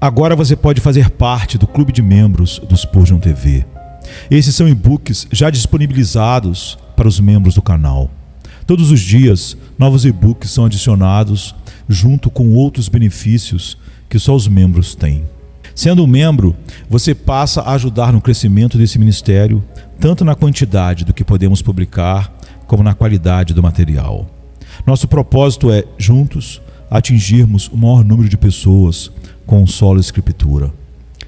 Agora você pode fazer parte do clube de membros do Spurgeon TV. Esses são e-books já disponibilizados para os membros do canal. Todos os dias, novos e-books são adicionados junto com outros benefícios que só os membros têm. Sendo um membro, você passa a ajudar no crescimento desse ministério, tanto na quantidade do que podemos publicar, como na qualidade do material. Nosso propósito é, juntos, atingirmos o maior número de pessoas com solo escritura.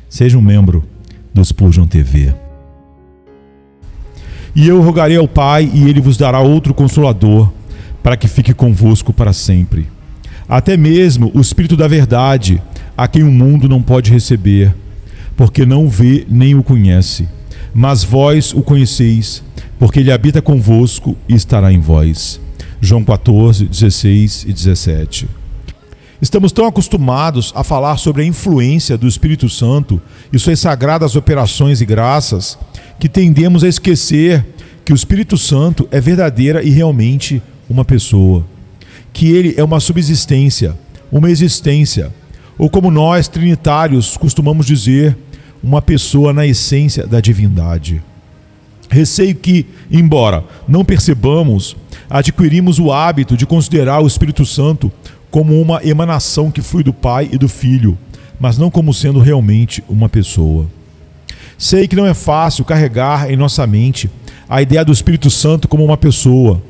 Seja um membro do Spurgeon TV. E eu rogarei ao Pai, e Ele vos dará outro Consolador, para que fique convosco para sempre. Até mesmo o Espírito da Verdade, a quem o mundo não pode receber, porque não o vê nem o conhece. Mas vós o conheceis, porque Ele habita convosco e estará em vós. João 14, 16 e 17. Estamos tão acostumados a falar sobre a influência do Espírito Santo e suas sagradas operações e graças, que tendemos a esquecer que o Espírito Santo é verdadeira e realmente uma pessoa, que ele é uma subsistência, uma existência, ou como nós trinitários costumamos dizer, uma pessoa na essência da divindade. Receio que, embora não percebamos, adquirimos o hábito de considerar o Espírito Santo como uma emanação que flui do Pai e do Filho, mas não como sendo realmente uma pessoa. Sei que não é fácil carregar em nossa mente a ideia do Espírito Santo como uma pessoa.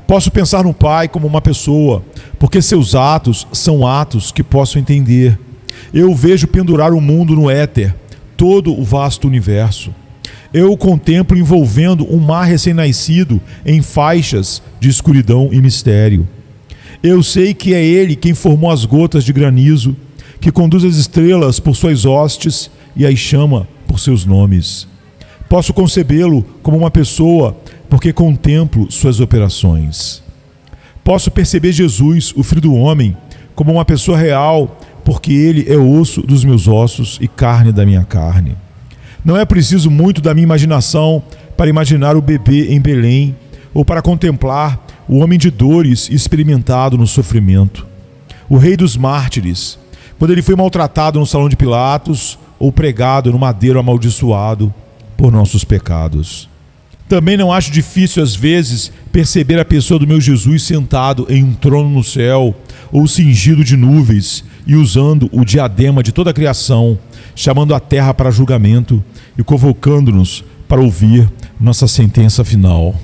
Posso pensar no Pai como uma pessoa, porque seus atos são atos que posso entender. Eu o vejo pendurar o mundo no éter, todo o vasto universo. Eu o contemplo envolvendo um mar recém-nascido em faixas de escuridão e mistério. Eu sei que é Ele quem formou as gotas de granizo, que conduz as estrelas por suas hostes e as chama por seus nomes. Posso concebê-lo como uma pessoa, porque contemplo suas operações. Posso perceber Jesus, o Filho do Homem, como uma pessoa real, porque Ele é osso dos meus ossos e carne da minha carne. Não é preciso muito da minha imaginação para imaginar o bebê em Belém, ou para contemplar o homem de dores experimentado no sofrimento, o rei dos mártires, quando ele foi maltratado no salão de Pilatos ou pregado no madeiro amaldiçoado por nossos pecados. Também não acho difícil às vezes perceber a pessoa do meu Jesus sentado em um trono no céu ou cingido de nuvens e usando o diadema de toda a criação, chamando a terra para julgamento e convocando-nos para ouvir nossa sentença final.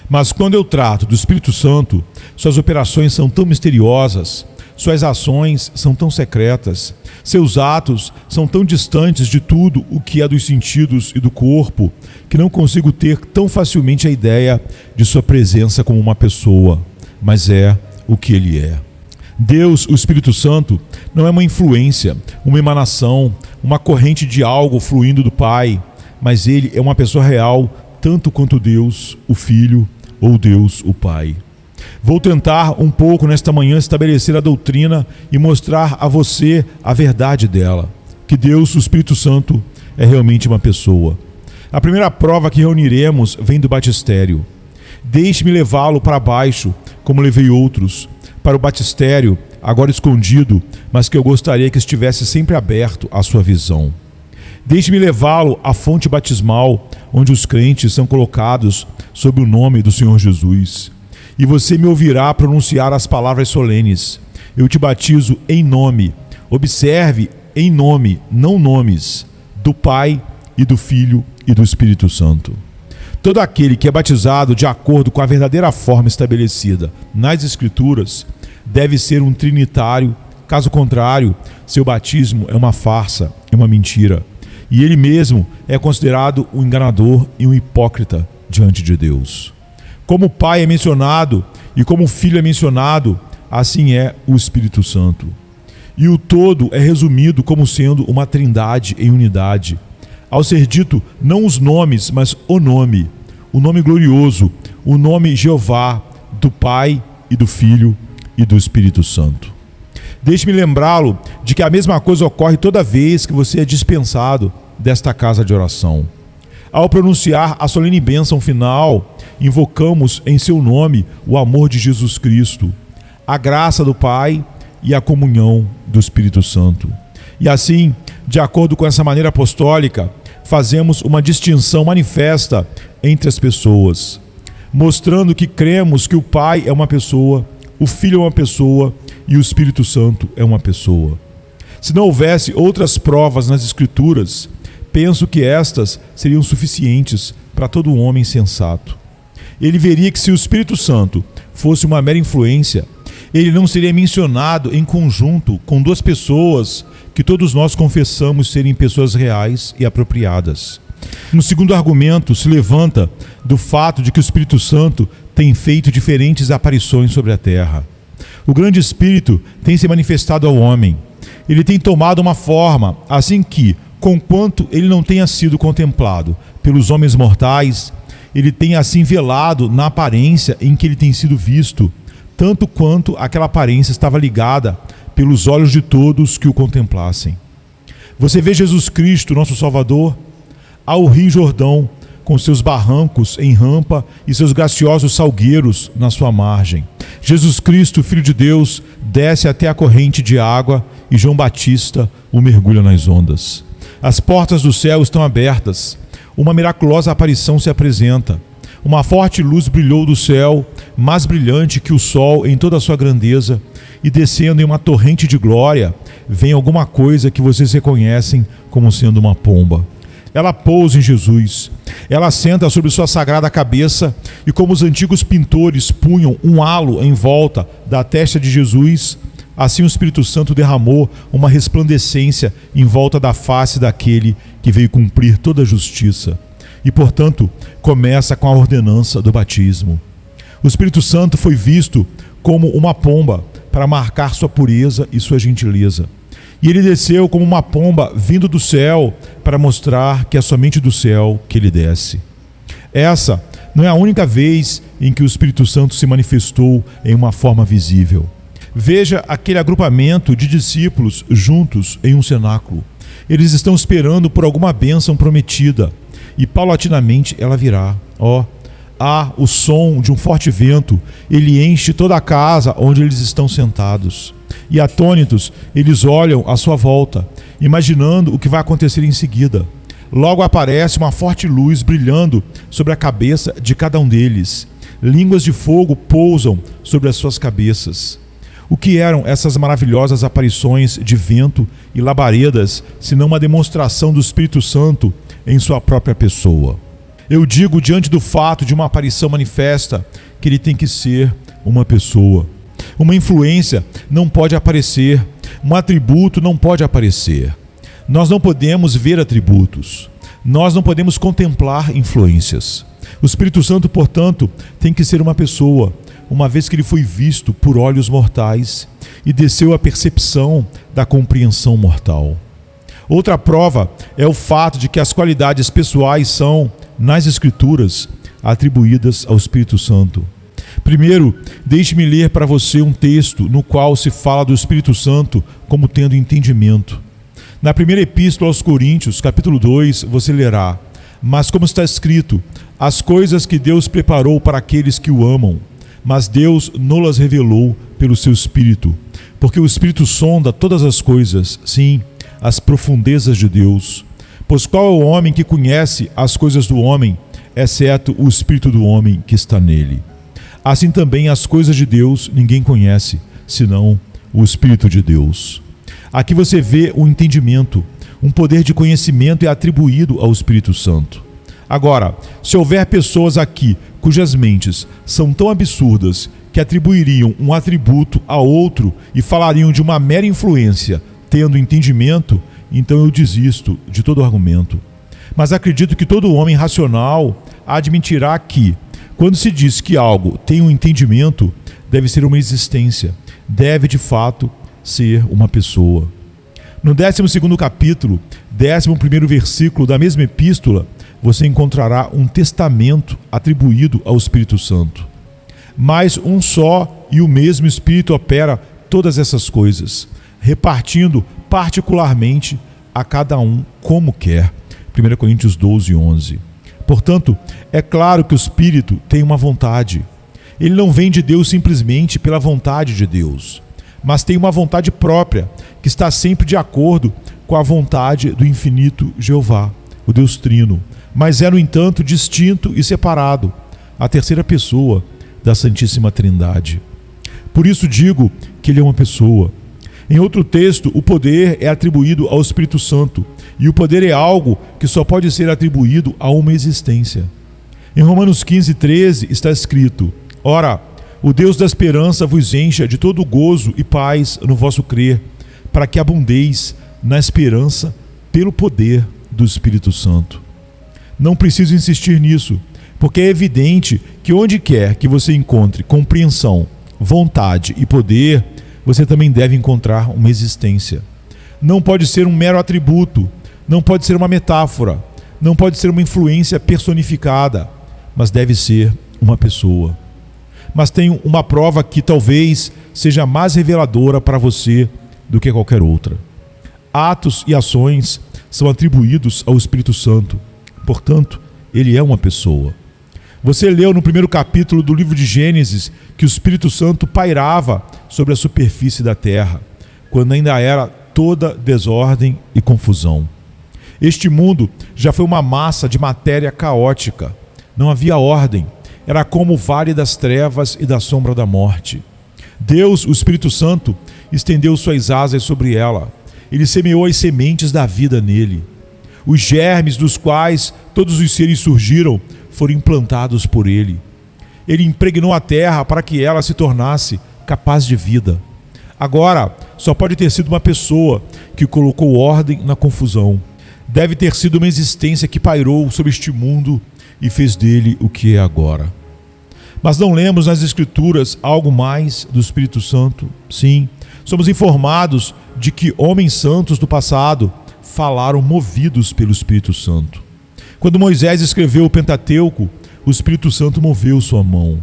Mas quando eu trato do Espírito Santo, suas operações são tão misteriosas, suas ações são tão secretas, seus atos são tão distantes de tudo o que é dos sentidos e do corpo, que não consigo ter tão facilmente a ideia de sua presença como uma pessoa, mas é o que Ele é. Deus, o Espírito Santo, não é uma influência, uma emanação, uma corrente de algo fluindo do Pai, mas Ele é uma pessoa real, tanto quanto Deus, o Filho, ou Deus, o Pai. Vou tentar um pouco nesta manhã estabelecer a doutrina e mostrar a você a verdade dela, que Deus, o Espírito Santo, é realmente uma pessoa. A primeira prova que reuniremos vem do batistério. Deixe-me levá-lo para baixo, como levei outros, para o batistério, agora escondido, mas que eu gostaria que estivesse sempre aberto à sua visão. Deixe-me levá-lo à fonte batismal, onde os crentes são colocados sob o nome do Senhor Jesus. E você me ouvirá pronunciar as palavras solenes. Eu te batizo em nome. Observe, em nome, não nomes, do Pai e do Filho e do Espírito Santo. Todo aquele que é batizado de acordo com a verdadeira forma estabelecida nas Escrituras deve ser um trinitário. Caso contrário, seu batismo é uma farsa, é uma mentira. E ele mesmo é considerado um enganador e um hipócrita diante de Deus. Como o Pai é mencionado e como o Filho é mencionado, assim é o Espírito Santo. E o todo é resumido como sendo uma trindade em unidade. Ao ser dito não os nomes, mas o nome glorioso, o nome Jeová, do Pai e do Filho e do Espírito Santo. Deixe-me lembrá-lo de que a mesma coisa ocorre toda vez que você é dispensado desta casa de oração. Ao pronunciar a solene bênção final, invocamos em seu nome o amor de Jesus Cristo, a graça do Pai e a comunhão do Espírito Santo. E assim, de acordo com essa maneira apostólica, fazemos uma distinção manifesta entre as pessoas, mostrando que cremos que o Pai é uma pessoa, o Filho é uma pessoa e o Espírito Santo é uma pessoa. Se não houvesse outras provas nas Escrituras, penso que estas seriam suficientes para todo homem sensato. Ele veria que se o Espírito Santo fosse uma mera influência, ele não seria mencionado em conjunto com duas pessoas que todos nós confessamos serem pessoas reais e apropriadas. No segundo argumento, se levanta do fato de que o Espírito Santo tem feito diferentes aparições sobre a terra. O grande Espírito tem se manifestado ao homem. Ele tem tomado uma forma, assim que, conquanto ele não tenha sido contemplado pelos homens mortais, ele tem assim velado na aparência em que ele tem sido visto, tanto quanto aquela aparência estava ligada pelos olhos de todos que o contemplassem. Você vê Jesus Cristo, nosso Salvador, ao Rio Jordão, com seus barrancos em rampa e seus graciosos salgueiros na sua margem. Jesus Cristo, Filho de Deus, desce até a corrente de água e João Batista o mergulha nas ondas. As portas do céu estão abertas. Uma miraculosa aparição se apresenta. Uma forte luz brilhou do céu, mais brilhante que o sol em toda a sua grandeza, e descendo em uma torrente de glória, vem alguma coisa que vocês reconhecem como sendo uma pomba. Ela pousa em Jesus. Ela senta sobre sua sagrada cabeça e, como os antigos pintores punham um halo em volta da testa de Jesus, assim o Espírito Santo derramou uma resplandecência em volta da face daquele que veio cumprir toda a justiça. E, portanto, começa com a ordenança do batismo. O Espírito Santo foi visto como uma pomba para marcar sua pureza e sua gentileza. E ele desceu como uma pomba vindo do céu para mostrar que é somente do céu que ele desce. Essa não é a única vez em que o Espírito Santo se manifestou em uma forma visível. Veja aquele agrupamento de discípulos juntos em um cenáculo. Eles estão esperando por alguma bênção prometida e paulatinamente ela virá. Há o som de um forte vento, ele enche toda a casa onde eles estão sentados. E atônitos, eles olham à sua volta, imaginando o que vai acontecer em seguida. Logo aparece uma forte luz brilhando sobre a cabeça de cada um deles. Línguas de fogo pousam sobre as suas cabeças. O que eram essas maravilhosas aparições de vento e labaredas, senão uma demonstração do Espírito Santo em sua própria pessoa? Eu digo, diante do fato de uma aparição manifesta, que ele tem que ser uma pessoa. Uma influência não pode aparecer, um atributo não pode aparecer. Nós não podemos ver atributos, nós não podemos contemplar influências. O Espírito Santo, portanto, tem que ser uma pessoa, uma vez que ele foi visto por olhos mortais e desceu à percepção da compreensão mortal. Outra prova é o fato de que as qualidades pessoais são, nas Escrituras, atribuídas ao Espírito Santo. Primeiro, deixe-me ler para você um texto no qual se fala do Espírito Santo como tendo entendimento. Na primeira epístola aos Coríntios, capítulo 2, você lerá: mas como está escrito, as coisas que Deus preparou para aqueles que o amam, mas Deus não-las revelou pelo seu Espírito, porque o Espírito sonda todas as coisas, sim, as profundezas de Deus. Pois qual é o homem que conhece as coisas do homem, exceto o Espírito do homem que está nele? Assim também as coisas de Deus ninguém conhece, senão o Espírito de Deus. Aqui você vê o entendimento, um poder de conhecimento é atribuído ao Espírito Santo. Agora, se houver pessoas aqui cujas mentes são tão absurdas que atribuiriam um atributo a outro e falariam de uma mera influência tendo entendimento, então eu desisto de todo argumento. Mas acredito que todo homem racional admitirá que, quando se diz que algo tem um entendimento, deve ser uma existência, deve de fato ser uma pessoa. No 12º capítulo, 11º versículo da mesma epístola, você encontrará um testamento atribuído ao Espírito Santo. Mas um só e o mesmo Espírito opera todas essas coisas, repartindo particularmente a cada um como quer. 1 Coríntios 12, 11. Portanto, é claro que o Espírito tem uma vontade. Ele não vem de Deus simplesmente pela vontade de Deus, mas tem uma vontade própria, que está sempre de acordo com a vontade do infinito Jeová, o Deus Trino, mas é, no entanto, distinto e separado, a terceira pessoa da Santíssima Trindade. Por isso digo que ele é uma pessoa. Em outro texto, o poder é atribuído ao Espírito Santo, e o poder é algo que só pode ser atribuído a uma existência. Em Romanos 15:13 está escrito: Ora, o Deus da esperança vos encha de todo gozo e paz no vosso crer, para que abundeis na esperança pelo poder do Espírito Santo. Não preciso insistir nisso, porque é evidente que onde quer que você encontre compreensão, vontade e poder, você também deve encontrar uma existência. Não pode ser um mero atributo, não pode ser uma metáfora, não pode ser uma influência personificada, mas deve ser uma pessoa. Mas tenho uma prova que talvez seja mais reveladora para você do que qualquer outra. Atos e ações são atribuídos ao Espírito Santo, portanto, ele é uma pessoa. Você leu no primeiro capítulo do livro de Gênesis que o Espírito Santo pairava sobre a superfície da terra, quando ainda era toda desordem e confusão. Este mundo já foi uma massa de matéria caótica. Não havia ordem. Era como o vale das trevas e da sombra da morte. Deus, o Espírito Santo, estendeu suas asas sobre ela. Ele semeou as sementes da vida nele. Os germes dos quais todos os seres surgiram foram implantados por ele. Ele impregnou a terra para que ela se tornasse capaz de vida. Agora, só pode ter sido uma pessoa que colocou ordem na confusão. Deve ter sido uma existência que pairou sobre este mundo e fez dele o que é agora. Mas não lemos nas Escrituras algo mais do Espírito Santo? Sim, somos informados de que homens santos do passado falaram movidos pelo Espírito Santo. Quando Moisés escreveu o Pentateuco, o Espírito Santo moveu sua mão.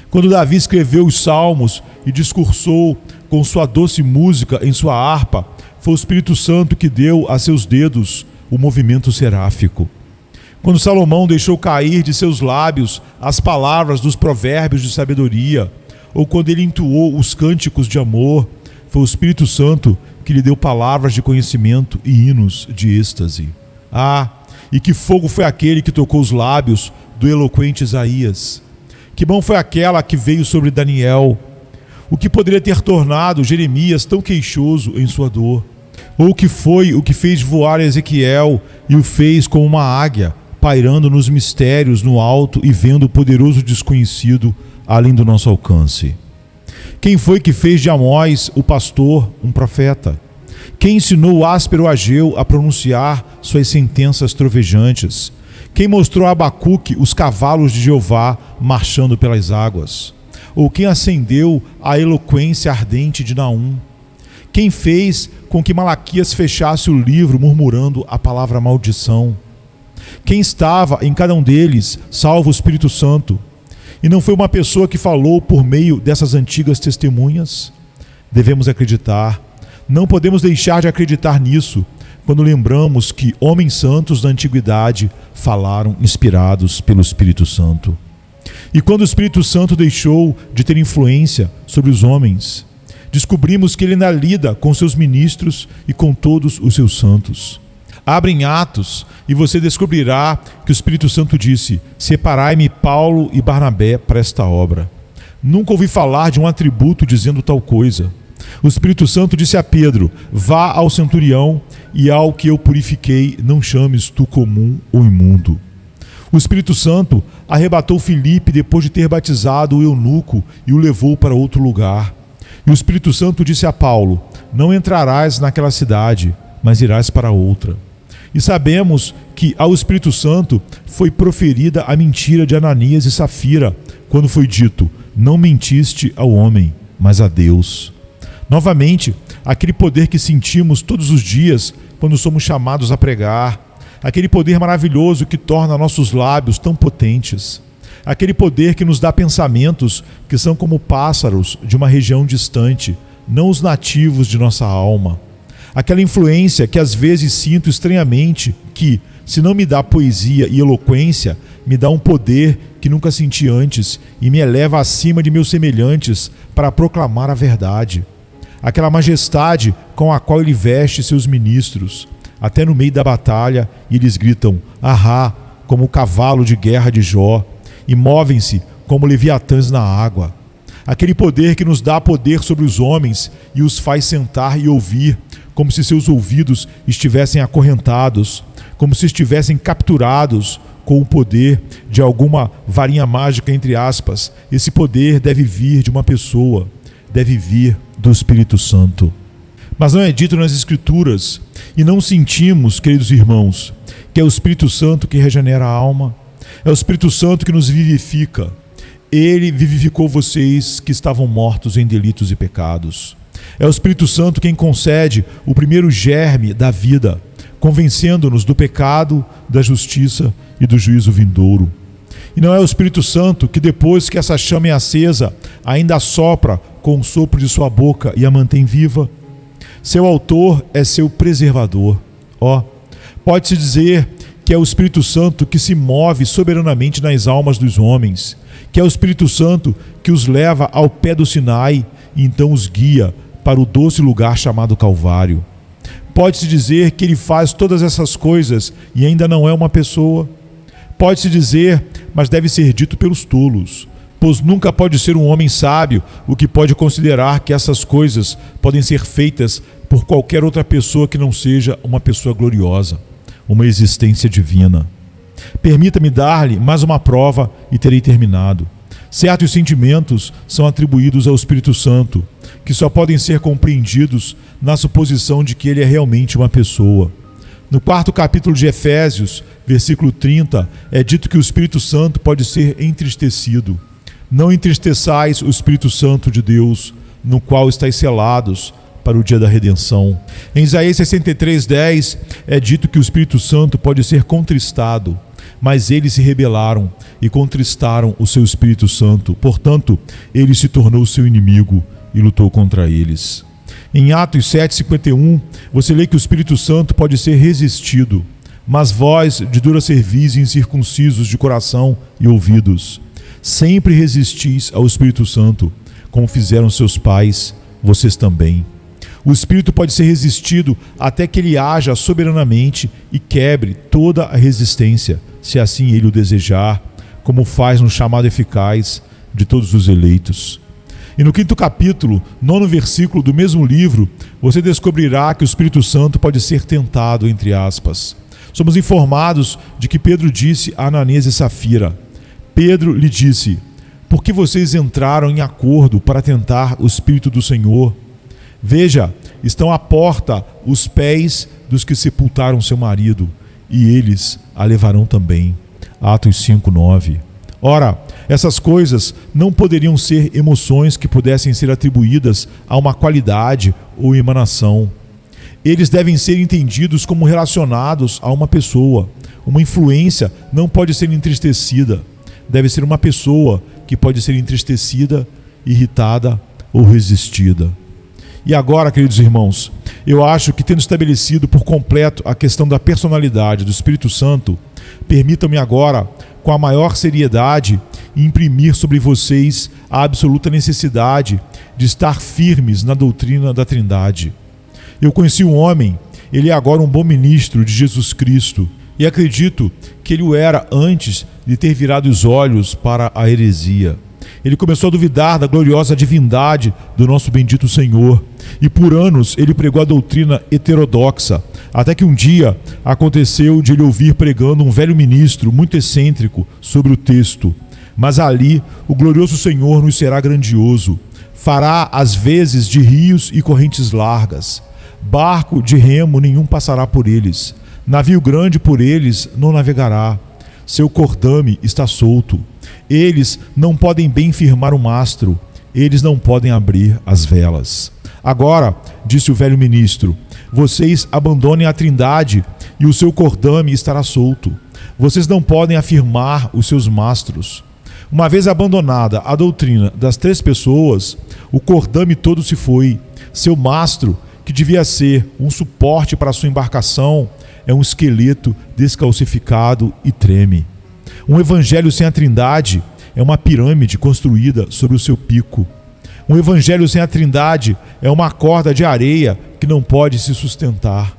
Quando Davi escreveu os Salmos e discursou com sua doce música em sua harpa, foi o Espírito Santo que deu a seus dedos o movimento seráfico. Quando Salomão deixou cair de seus lábios as palavras dos provérbios de sabedoria, ou quando ele entoou os cânticos de amor, foi o Espírito Santo que lhe deu palavras de conhecimento e hinos de êxtase. Ah, e que fogo foi aquele que tocou os lábios do eloquente Isaías! Que mão foi aquela que veio sobre Daniel? O que poderia ter tornado Jeremias tão queixoso em sua dor? Ou o que foi o que fez voar Ezequiel e o fez como uma águia, pairando nos mistérios no alto e vendo o poderoso desconhecido além do nosso alcance? Quem foi que fez de Amós, o pastor, um profeta? Quem ensinou o áspero Ageu a pronunciar suas sentenças trovejantes? Quem mostrou a Abacuque os cavalos de Jeová marchando pelas águas? Ou quem acendeu a eloquência ardente de Naum? Quem fez com que Malaquias fechasse o livro murmurando a palavra maldição? Quem estava em cada um deles, salvo o Espírito Santo? E não foi uma pessoa que falou por meio dessas antigas testemunhas? Devemos acreditar. Não podemos deixar de acreditar nisso quando lembramos que homens santos da antiguidade falaram inspirados pelo Espírito Santo. E quando o Espírito Santo deixou de ter influência sobre os homens, descobrimos que ele ainda lida com seus ministros e com todos os seus santos. Abre em Atos e você descobrirá que o Espírito Santo disse: separai-me Paulo e Barnabé para esta obra. Nunca ouvi falar de um atributo dizendo tal coisa. O Espírito Santo disse a Pedro: vá ao centurião e ao que eu purifiquei não chames tu comum ou imundo. O Espírito Santo arrebatou Filipe depois de ter batizado o eunuco e o levou para outro lugar. E o Espírito Santo disse a Paulo: não entrarás naquela cidade, mas irás para outra. E sabemos que ao Espírito Santo foi proferida a mentira de Ananias e Safira, quando foi dito: não mentiste ao homem, mas a Deus. Novamente, aquele poder que sentimos todos os dias quando somos chamados a pregar, aquele poder maravilhoso que torna nossos lábios tão potentes, aquele poder que nos dá pensamentos que são como pássaros de uma região distante, não os nativos de nossa alma. Aquela influência que às vezes sinto estranhamente, que, se não me dá poesia e eloquência, me dá um poder que nunca senti antes e me eleva acima de meus semelhantes para proclamar a verdade. aquela majestade com a qual ele veste seus ministros, até no meio da batalha, e eles gritam, ahá, como o cavalo de guerra de Jó, e movem-se como leviatãs na água. Aquele poder que nos dá poder sobre os homens e os faz sentar e ouvir, como se seus ouvidos estivessem acorrentados, como se estivessem capturados com o poder de alguma varinha mágica, entre aspas. Esse poder deve vir de uma pessoa, deve vir do Espírito Santo. Mas não é dito nas Escrituras, e não sentimos, queridos irmãos, que é o Espírito Santo que regenera a alma, é o Espírito Santo que nos vivifica. Ele vivificou vocês que estavam mortos em delitos e pecados. É o Espírito Santo quem concede o primeiro germe da vida, convencendo-nos do pecado, da justiça e do juízo vindouro. E não é o Espírito Santo que, depois que essa chama é acesa, ainda assopra com o sopro de sua boca e a mantém viva. Seu autor é seu preservador. Pode-se dizer que é o Espírito Santo que se move soberanamente nas almas dos homens, que é o Espírito Santo que os leva ao pé do Sinai e então os guia para o doce lugar chamado Calvário. Pode-se dizer que ele faz todas essas coisas e ainda não é uma pessoa. Pode-se dizer, mas deve ser dito pelos tolos, pois nunca pode ser um homem sábio o que pode considerar que essas coisas podem ser feitas por qualquer outra pessoa que não seja uma pessoa gloriosa, uma existência divina. Permita-me dar-lhe mais uma prova e terei terminado. Certos sentimentos são atribuídos ao Espírito Santo, que só podem ser compreendidos na suposição de que ele é realmente uma pessoa. No 4º capítulo de Efésios, versículo 30, é dito que o Espírito Santo pode ser entristecido. Não entristeçais o Espírito Santo de Deus, no qual estáis selados para o dia da redenção. Em Isaías 63:10 é dito que o Espírito Santo pode ser contristado, mas eles se rebelaram e contristaram o seu Espírito Santo. Portanto, ele se tornou seu inimigo e lutou contra eles. Em Atos 7:51, você lê que o Espírito Santo pode ser resistido, mas vós, de dura cerviz e incircuncisos de coração e ouvidos, sempre resistis ao Espírito Santo, como fizeram seus pais, vocês também. O Espírito pode ser resistido até que ele haja soberanamente e quebre toda a resistência, se assim ele o desejar, como faz no chamado eficaz de todos os eleitos. E no 5º capítulo, 9º versículo do mesmo livro, você descobrirá que o Espírito Santo pode ser tentado, entre aspas. Somos informados de que Pedro disse a Ananias e Safira. Pedro lhe disse, por que vocês entraram em acordo para tentar o Espírito do Senhor? Veja, estão à porta os pés dos que sepultaram seu marido, e eles a levarão também. Atos 5:9. Ora, essas coisas não poderiam ser emoções que pudessem ser atribuídas a uma qualidade ou emanação. Eles devem ser entendidos como relacionados a uma pessoa. Uma influência não pode ser entristecida. Deve ser uma pessoa que pode ser entristecida, irritada ou resistida. E agora, queridos irmãos, eu acho que, tendo estabelecido por completo a questão da personalidade do Espírito Santo, permitam-me agora, com a maior seriedade, imprimir sobre vocês a absoluta necessidade de estar firmes na doutrina da Trindade. Eu conheci um homem, ele é agora um bom ministro de Jesus Cristo, e acredito que ele o era antes de ter virado os olhos para a heresia. Ele começou a duvidar da gloriosa divindade do nosso bendito Senhor, e por anos ele pregou a doutrina heterodoxa, até que um dia aconteceu de ele ouvir pregando um velho ministro muito excêntrico sobre o texto. Mas ali o glorioso Senhor nos será grandioso, fará as vezes de rios e correntes largas, barco de remo nenhum passará por eles, navio grande por eles não navegará, seu cordame está solto, eles não podem bem firmar o mastro, eles não podem abrir as velas. Agora, disse o velho ministro, vocês abandonem a Trindade e o seu cordame estará solto. Vocês não podem afirmar os seus mastros. Uma vez abandonada a doutrina das três pessoas, o cordame todo se foi. Seu mastro, que devia ser um suporte para a sua embarcação, é um esqueleto descalcificado e treme. Um evangelho sem a Trindade é uma pirâmide construída sobre o seu pico. Um evangelho sem a Trindade é uma corda de areia que não pode se sustentar.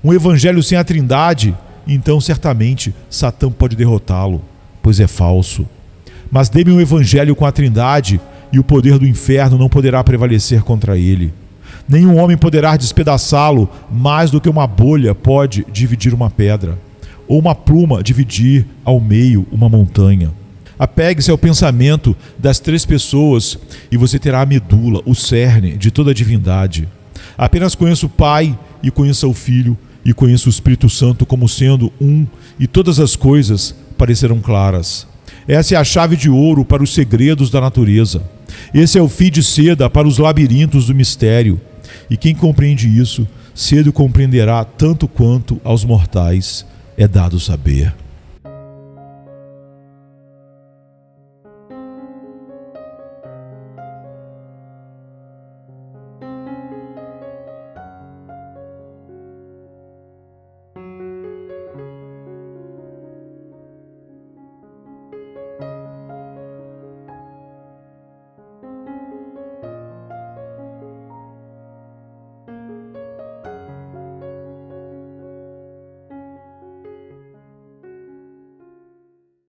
Um evangelho sem a Trindade, então certamente Satã pode derrotá-lo, pois é falso. Mas dê-me um evangelho com a Trindade e o poder do inferno não poderá prevalecer contra ele. Nenhum homem poderá despedaçá-lo mais do que uma bolha pode dividir uma pedra, ou uma pluma dividir ao meio uma montanha. Apegue-se ao pensamento das 3 pessoas e você terá a medula, o cerne de toda a divindade. Apenas conheça o Pai e conheça o Filho e conheça o Espírito Santo como sendo um, e todas as coisas parecerão claras. Essa é a chave de ouro para os segredos da natureza. Esse é o fio de seda para os labirintos do mistério. E quem compreende isso, cedo compreenderá tanto quanto aos mortais é dado saber.